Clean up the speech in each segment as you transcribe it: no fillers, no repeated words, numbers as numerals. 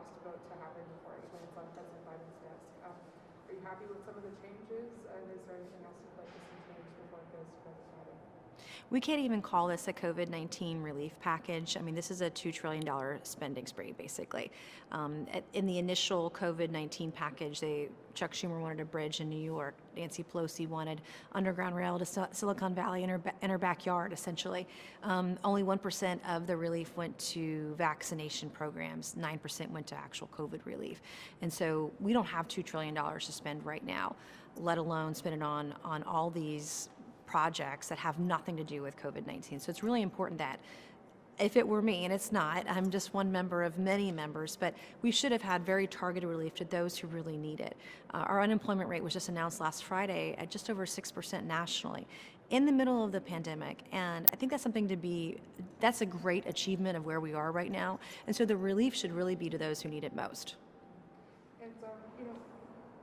last vote to happen before it lands on President Biden's desk. Are you happy with some of the changes, and is there anything else you'd like to see changed before it goes to President Biden? We can't even call this a COVID-19 relief package. I mean, this is a $2 trillion spending spree, basically. In the initial COVID-19 package, Chuck Schumer wanted a bridge in New York. Nancy Pelosi wanted underground rail to Silicon Valley in her backyard, essentially. Only 1% of the relief went to vaccination programs. 9% went to actual COVID relief. And so we don't have $2 trillion to spend right now, let alone spend it on all these projects that have nothing to do with COVID-19. So it's really important that if it were me, and it's not, I'm just one member of many members, but we should have had very targeted relief to those who really need it. Our unemployment rate was just announced last Friday at just over 6% nationally in the middle of the pandemic. And I think that's that's a great achievement of where we are right now. And so the relief should really be to those who need it most. And,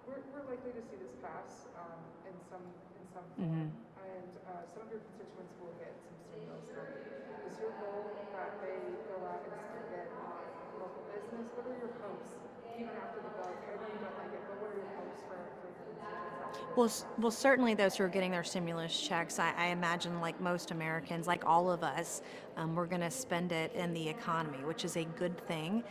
we're likely to see this pass in some form. Mm-hmm. Some of your constituents will get some stimulus money. Is your goal that they go out and spend it on local business? What are your hopes, even after the bill? I know you don't like it, but what are your hopes for constituents? Well, certainly those who are getting their stimulus checks, I imagine, like most Americans, like all of us, we're going to spend it in the economy, which is a good thing.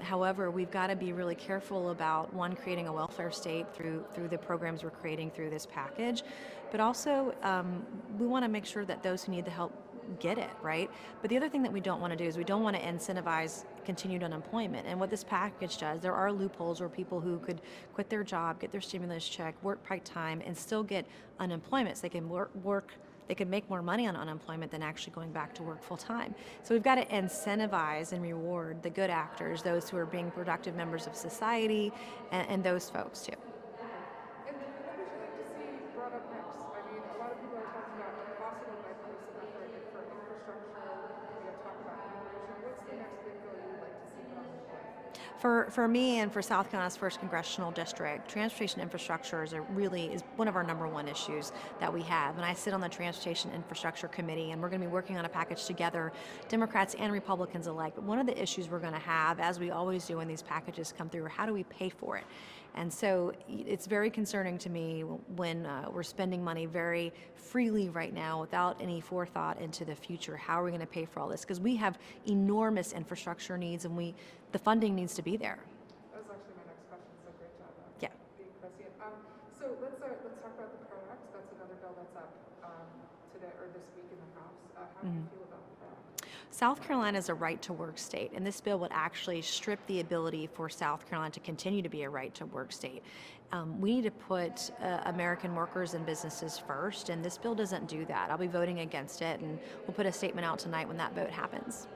However, we've got to be really careful about, one, creating a welfare state through the programs we're creating through this package, but also we want to make sure that those who need the help get it, right? But the other thing that we don't want to do is we don't want to incentivize continued unemployment. And what this package does, there are loopholes where people who could quit their job, get their stimulus check, work part-time, and still get unemployment. So they can they can make more money on unemployment than actually going back to work full-time. So we've got to incentivize and reward the good actors, those who are being productive members of society, and those folks too. And what would you like to see brought up next? I mean, a lot of people are talking about a possible bipartisan effort for infrastructure. We have talked about immigration. What's the next big bill you'd like to see put on the floor? For me and for South Carolina's 1st Congressional District, transportation infrastructure is one of our #1 issues that we have. And I sit on the Transportation Infrastructure Committee, and we're going to be working on a package together, Democrats and Republicans alike. But one of the issues we're going to have, as we always do when these packages come through, are how do we pay for it? And so it's very concerning to me when we're spending money very freely right now without any forethought into the future. How are we going to pay for all this? Because we have enormous infrastructure needs, and the funding needs to be there. That was actually my next question, so great job Yeah. being prescient. So let's talk about the PRO Act. That's another bill that's up today or this week in the House. How do you feel about the PRO Act? South Carolina is a right-to-work state, and this bill would actually strip the ability for South Carolina to continue to be a right-to-work state. We need to put American workers and businesses first, and this bill doesn't do that. I'll be voting against it, and we'll put a statement out tonight when that vote happens.